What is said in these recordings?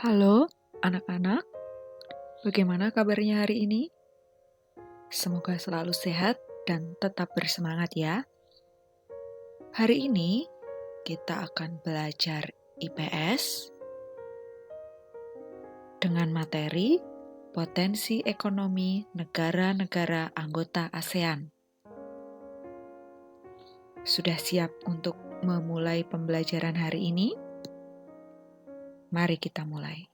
Halo anak-anak, bagaimana kabarnya hari ini? Semoga selalu sehat dan tetap bersemangat ya. Hari ini kita akan belajar IPS dengan materi potensi ekonomi negara-negara anggota ASEAN. Sudah siap untuk memulai pembelajaran hari ini? Mari kita mulai.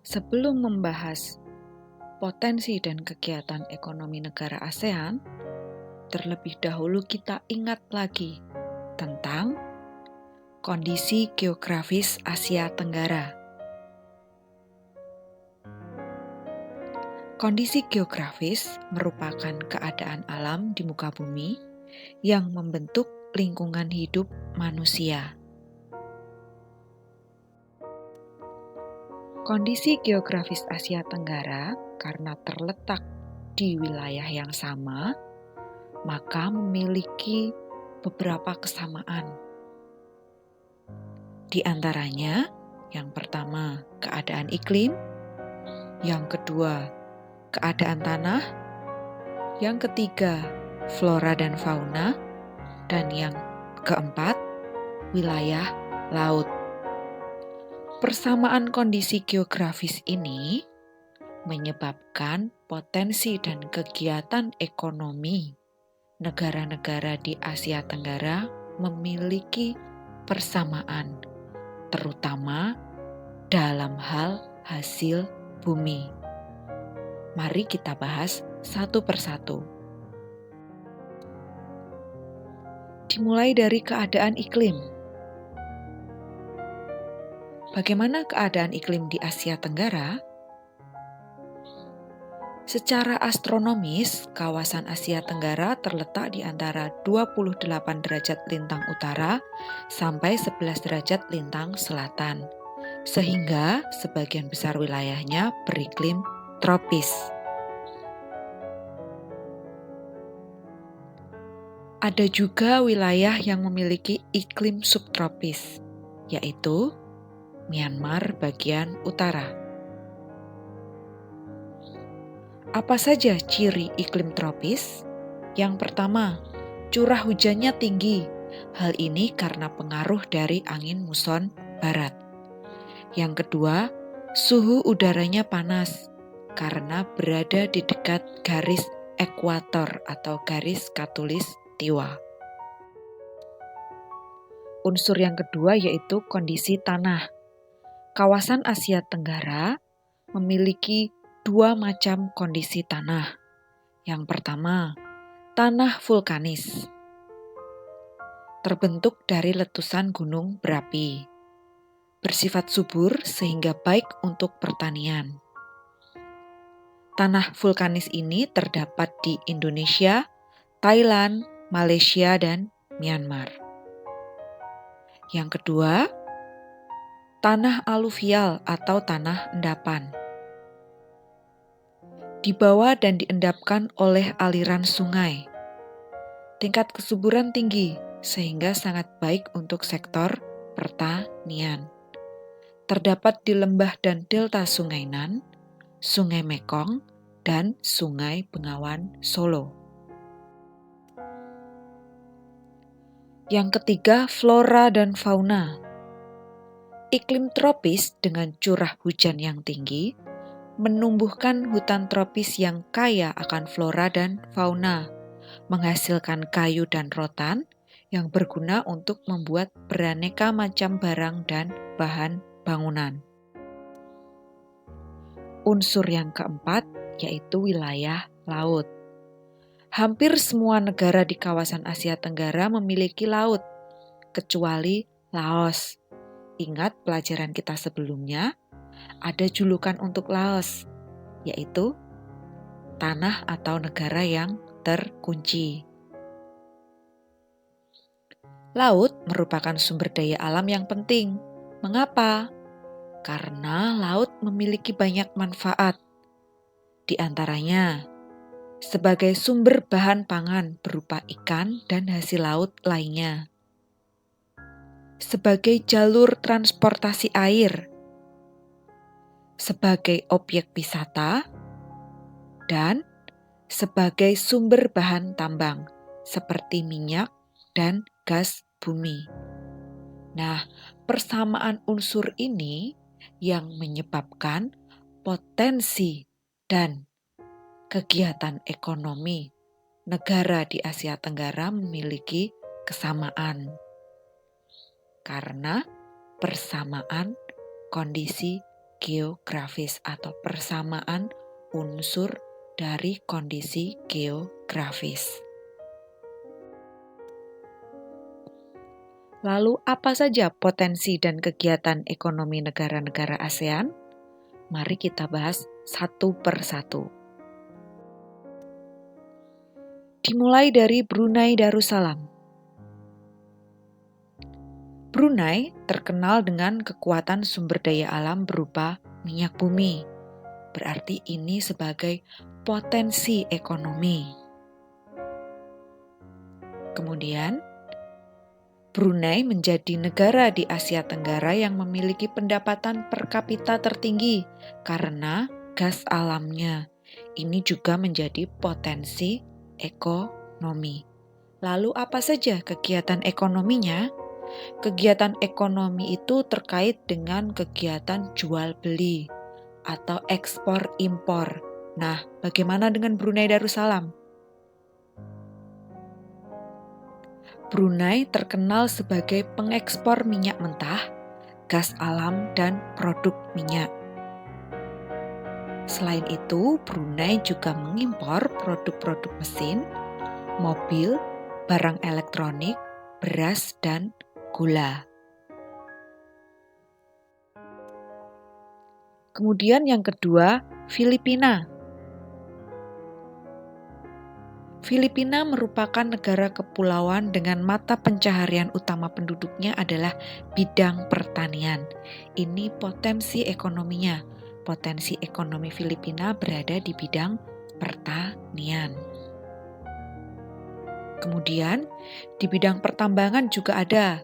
Sebelum membahas potensi dan kegiatan ekonomi negara ASEAN, terlebih dahulu kita ingat lagi tentang kondisi geografis Asia Tenggara. Kondisi geografis merupakan keadaan alam di muka bumi yang membentuk lingkungan hidup manusia. Kondisi geografis Asia Tenggara karena terletak di wilayah yang sama, maka memiliki beberapa kesamaan. Di antaranya, yang pertama, keadaan iklim, yang kedua, keadaan tanah, yang ketiga, flora dan fauna, dan yang keempat, wilayah laut. Persamaan kondisi geografis ini menyebabkan potensi dan kegiatan ekonomi negara-negara di Asia Tenggara memiliki persamaan, terutama dalam hal hasil bumi. Mari kita bahas satu persatu. Dimulai dari keadaan iklim. Bagaimana keadaan iklim di Asia Tenggara? Secara astronomis, kawasan Asia Tenggara terletak di antara 28 derajat lintang utara sampai 11 derajat lintang selatan, sehingga sebagian besar wilayahnya beriklim tropis. Ada juga wilayah yang memiliki iklim subtropis, yaitu Myanmar bagian utara. Apa saja ciri iklim tropis? Yang pertama, curah hujannya tinggi. Hal ini karena pengaruh dari angin muson barat. Yang kedua, suhu udaranya panas karena berada di dekat garis ekuator atau garis khatulistiwa. Unsur yang kedua yaitu kondisi tanah. Kawasan Asia Tenggara memiliki dua macam kondisi tanah. Yang pertama, tanah vulkanis. Terbentuk dari letusan gunung berapi. Bersifat subur sehingga baik untuk pertanian. Tanah vulkanis ini terdapat di Indonesia, Thailand, Malaysia, dan Myanmar. Yang kedua, tanah aluvial atau tanah endapan. Dibawa dan diendapkan oleh aliran sungai. Tingkat kesuburan tinggi sehingga sangat baik untuk sektor pertanian. Terdapat di lembah dan delta Sungai Nan, Sungai Mekong, dan Sungai Bengawan Solo. Yang ketiga, flora dan fauna. Iklim tropis dengan curah hujan yang tinggi menumbuhkan hutan tropis yang kaya akan flora dan fauna, menghasilkan kayu dan rotan yang berguna untuk membuat beraneka macam barang dan bahan bangunan. Unsur yang keempat yaitu wilayah laut. Hampir semua negara di kawasan Asia Tenggara memiliki laut, kecuali Laos. Ingat pelajaran kita sebelumnya, ada julukan untuk Laos, yaitu tanah atau negara yang terkunci. Laut merupakan sumber daya alam yang penting. Mengapa? Karena laut memiliki banyak manfaat. Di antaranya, sebagai sumber bahan pangan berupa ikan dan hasil laut lainnya. sebagai jalur transportasi air, sebagai objek wisata, dan sebagai sumber bahan tambang seperti minyak dan gas bumi. Nah, persamaan unsur ini yang menyebabkan potensi dan kegiatan ekonomi negara di Asia Tenggara memiliki kesamaan karena persamaan kondisi geografis atau persamaan unsur dari kondisi geografis. Lalu apa saja potensi dan kegiatan ekonomi negara-negara ASEAN? Mari kita bahas satu per satu. Dimulai dari Brunei Darussalam. Brunei terkenal dengan kekuatan sumber daya alam berupa minyak bumi. Berarti ini sebagai potensi ekonomi. Kemudian, Brunei menjadi negara di Asia Tenggara yang memiliki pendapatan per kapita tertinggi karena gas alamnya. Ini juga menjadi potensi ekonomi. Lalu apa saja kegiatan ekonominya? Kegiatan ekonomi itu terkait dengan kegiatan jual beli atau ekspor impor. Nah, bagaimana dengan Brunei Darussalam? Brunei terkenal sebagai pengekspor minyak mentah, gas alam, dan produk minyak. Selain itu, Brunei juga mengimpor produk-produk mesin, mobil, barang elektronik, beras, dan gula. Kemudian yang kedua, Filipina. Filipina merupakan negara kepulauan dengan mata pencaharian utama penduduknya adalah bidang pertanian. Ini potensi ekonominya. Potensi ekonomi Filipina berada di bidang pertanian. Kemudian di bidang pertambangan juga ada,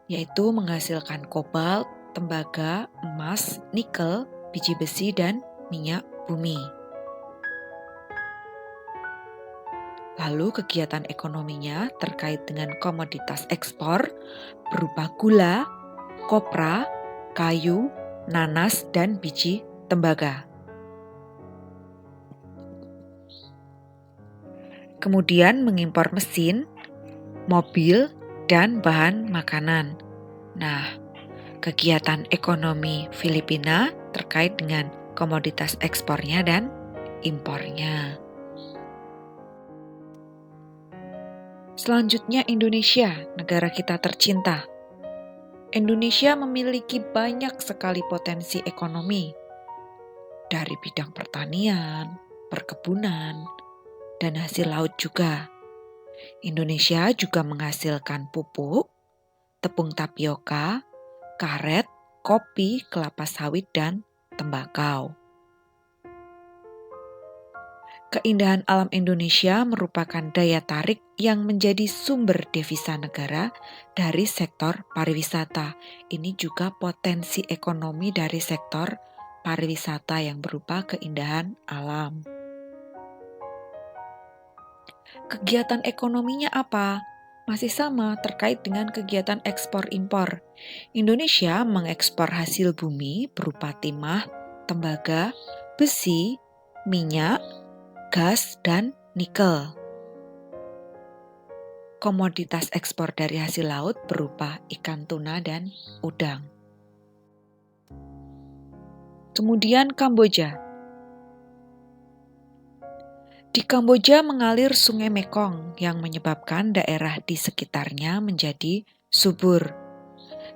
yaitu menghasilkan kobalt, tembaga, emas, nikel, biji besi, dan minyak bumi. Lalu kegiatan ekonominya terkait dengan komoditas ekspor berupa gula, kopra, kayu, nanas, dan biji tembaga. Kemudian mengimpor mesin, mobil, dan bahan makanan. Nah, kegiatan ekonomi Filipina terkait dengan komoditas ekspornya dan impornya. Selanjutnya Indonesia, negara kita tercinta. Indonesia memiliki banyak sekali potensi ekonomi dari bidang pertanian, perkebunan, dan hasil laut juga. Indonesia juga menghasilkan pupuk, tepung tapioka, karet, kopi, kelapa sawit, dan tembakau. Keindahan alam Indonesia merupakan daya tarik yang menjadi sumber devisa negara dari sektor pariwisata. Ini juga potensi ekonomi dari sektor pariwisata yang berupa keindahan alam. Kegiatan ekonominya apa? Masih sama terkait dengan kegiatan ekspor-impor. Indonesia mengekspor hasil bumi berupa timah, tembaga, besi, minyak, gas, dan nikel. Komoditas ekspor dari hasil laut berupa ikan tuna dan udang. Kemudian Kamboja. Di Kamboja mengalir Sungai Mekong yang menyebabkan daerah di sekitarnya menjadi subur.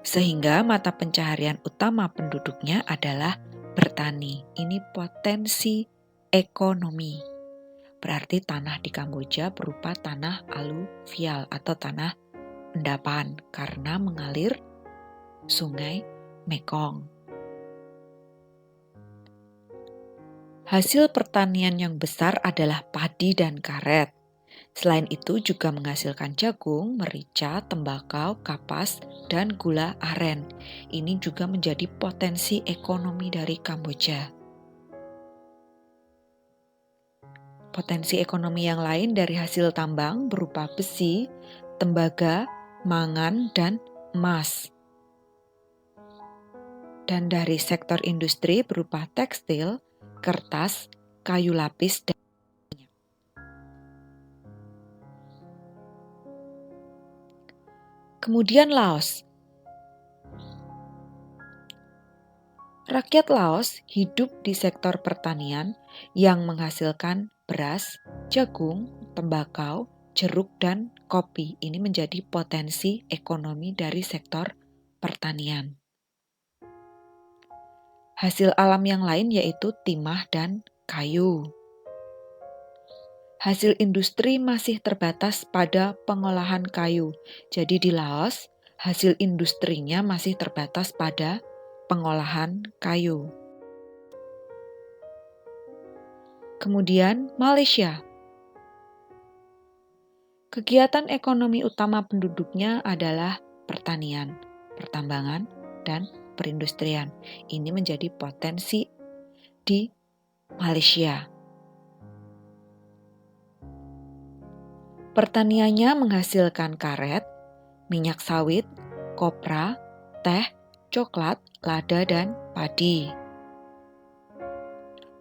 Sehingga mata pencaharian utama penduduknya adalah bertani. Ini potensi ekonomi. Berarti tanah di Kamboja berupa tanah aluvial atau tanah endapan karena mengalir Sungai Mekong. Hasil pertanian yang besar adalah padi dan karet. Selain itu juga menghasilkan jagung, merica, tembakau, kapas, dan gula aren. Ini juga menjadi potensi ekonomi dari Kamboja. Potensi ekonomi yang lain dari hasil tambang berupa besi, tembaga, mangan, dan emas. Dan dari sektor industri berupa tekstil, kertas, kayu lapis, dan kemudian Laos. Rakyat Laos hidup di sektor pertanian yang menghasilkan beras, jagung, tembakau, jeruk, dan kopi. Ini menjadi potensi ekonomi dari sektor pertanian. Hasil alam yang lain yaitu timah dan kayu. Hasil industri masih terbatas pada pengolahan kayu. Jadi di Laos, hasil industrinya masih terbatas pada pengolahan kayu. Kemudian Malaysia. Kegiatan ekonomi utama penduduknya adalah pertanian, pertambangan, dan perindustrian. Ini menjadi potensi di Malaysia. Pertaniannya menghasilkan karet, minyak sawit, kopra, teh, coklat, lada, dan padi.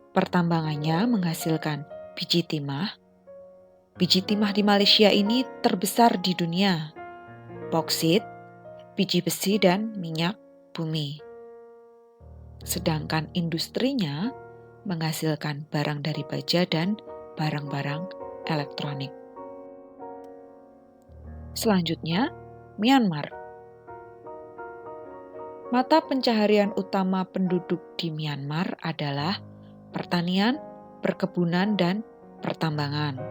Pertambangannya menghasilkan biji timah. Biji timah di Malaysia ini terbesar di dunia. Boksit, biji besi, dan minyak bumi. Sedangkan industrinya menghasilkan barang dari baja dan barang-barang elektronik. Selanjutnya, Myanmar. Mata pencaharian utama penduduk di Myanmar adalah pertanian, perkebunan, dan pertambangan.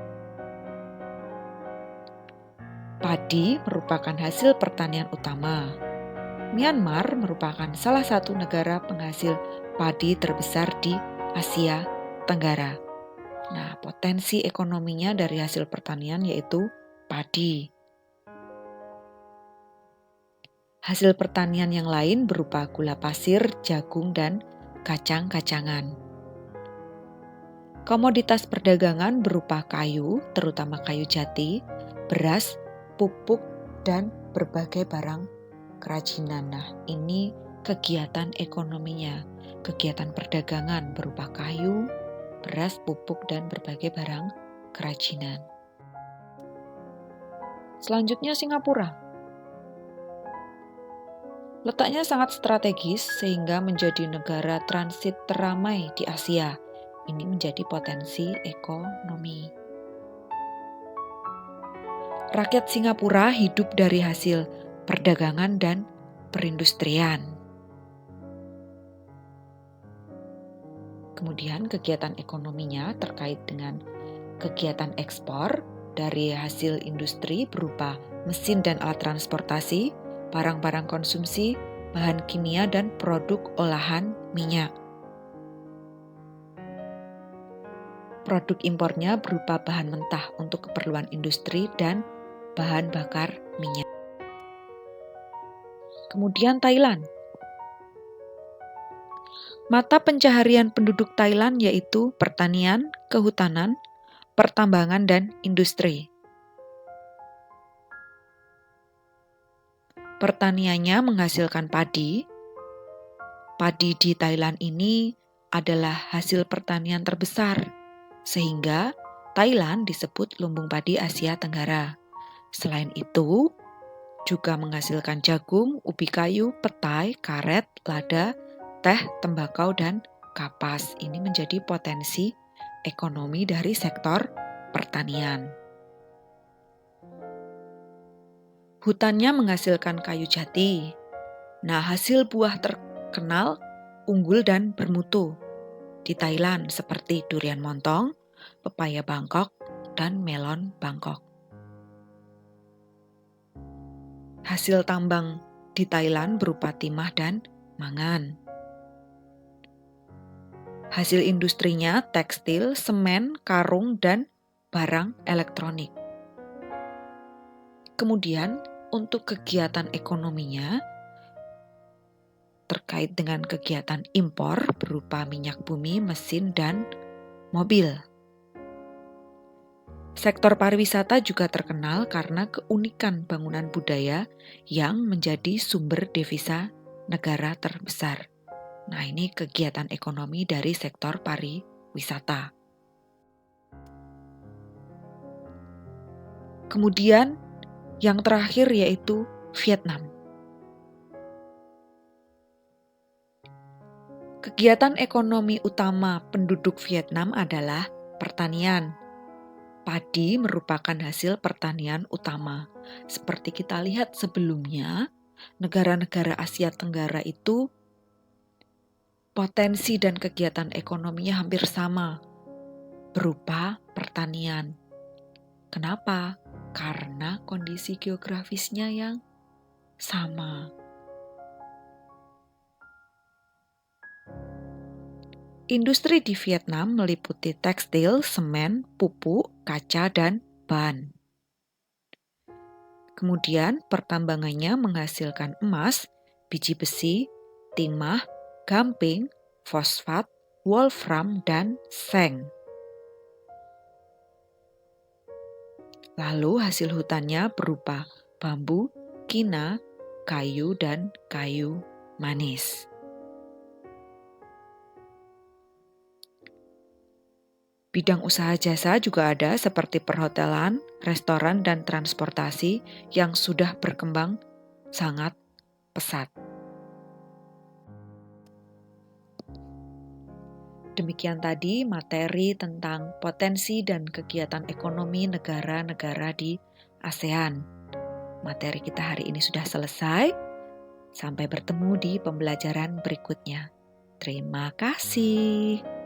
Padi merupakan hasil pertanian utama. Myanmar merupakan salah satu negara penghasil padi terbesar di Asia Tenggara. Nah, potensi ekonominya dari hasil pertanian yaitu padi. Hasil pertanian yang lain berupa gula pasir, jagung, dan kacang-kacangan. Komoditas perdagangan berupa kayu, terutama kayu jati, beras, pupuk, dan berbagai barang kerajinan. Nah, ini kegiatan ekonominya. Kegiatan perdagangan berupa kayu, beras, pupuk, dan berbagai barang kerajinan. Selanjutnya Singapura. Letaknya sangat strategis sehingga menjadi negara transit teramai di Asia. Ini menjadi potensi ekonomi. Rakyat Singapura hidup dari hasil perdagangan dan perindustrian. Kemudian kegiatan ekonominya terkait dengan kegiatan ekspor dari hasil industri berupa mesin dan alat transportasi, barang-barang konsumsi, bahan kimia, dan produk olahan minyak. Produk impornya berupa bahan mentah untuk keperluan industri dan bahan bakar minyak. Kemudian Thailand. Mata pencaharian penduduk Thailand yaitu pertanian, kehutanan, pertambangan, dan industri. Pertaniannya menghasilkan padi. Padi di Thailand ini adalah hasil pertanian terbesar, sehingga Thailand disebut lumbung padi Asia Tenggara. Selain itu, juga menghasilkan jagung, ubi kayu, petai, karet, lada, teh, tembakau, dan kapas. Ini menjadi potensi ekonomi dari sektor pertanian. Hutannya menghasilkan kayu jati. Nah, hasil buah terkenal, unggul, dan bermutu di Thailand seperti durian montong, pepaya Bangkok, dan melon Bangkok. Hasil tambang di Thailand berupa timah dan mangan. Hasil industrinya tekstil, semen, karung, dan barang elektronik. Kemudian untuk kegiatan ekonominya terkait dengan kegiatan impor berupa minyak bumi, mesin, dan mobil. Sektor pariwisata juga terkenal karena keunikan bangunan budaya yang menjadi sumber devisa negara terbesar. Nah, ini kegiatan ekonomi dari sektor pariwisata. Kemudian yang terakhir yaitu Vietnam. Kegiatan ekonomi utama penduduk Vietnam adalah pertanian. Padi merupakan hasil pertanian utama. Seperti kita lihat sebelumnya, negara-negara Asia Tenggara itu potensi dan kegiatan ekonominya hampir sama, berupa pertanian. Kenapa? Karena kondisi geografisnya yang sama. Industri di Vietnam meliputi tekstil, semen, pupuk, kaca, dan ban. Kemudian pertambangannya menghasilkan emas, biji besi, timah, gamping, fosfat, wolfram, dan seng. Lalu hasil hutannya berupa bambu, kina, kayu, dan kayu manis. Bidang usaha jasa juga ada seperti perhotelan, restoran, dan transportasi yang sudah berkembang sangat pesat. Demikian tadi materi tentang potensi dan kegiatan ekonomi negara-negara di ASEAN. Materi kita hari ini sudah selesai. Sampai bertemu di pembelajaran berikutnya. Terima kasih.